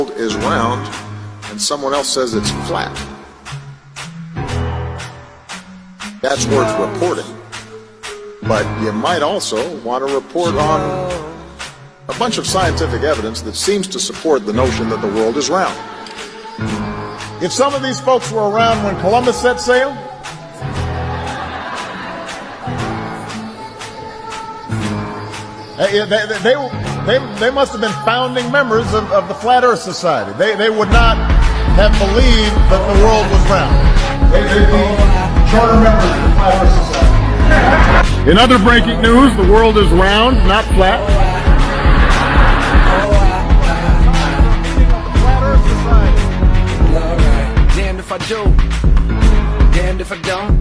is round and someone else says it's flat. That's worth reporting. But you might also want to report on a bunch of scientific evidence that seems to support the notion that the world is round. If some of these folks were around when Columbus set sail, they must have been founding members of the Flat Earth Society. They would not have believed that the world was round. They'd be charter members of the Flat Earth Society. In other breaking news, the world is round, not flat. Flat Earth Society. Alright, damned if I do, damned if I don't.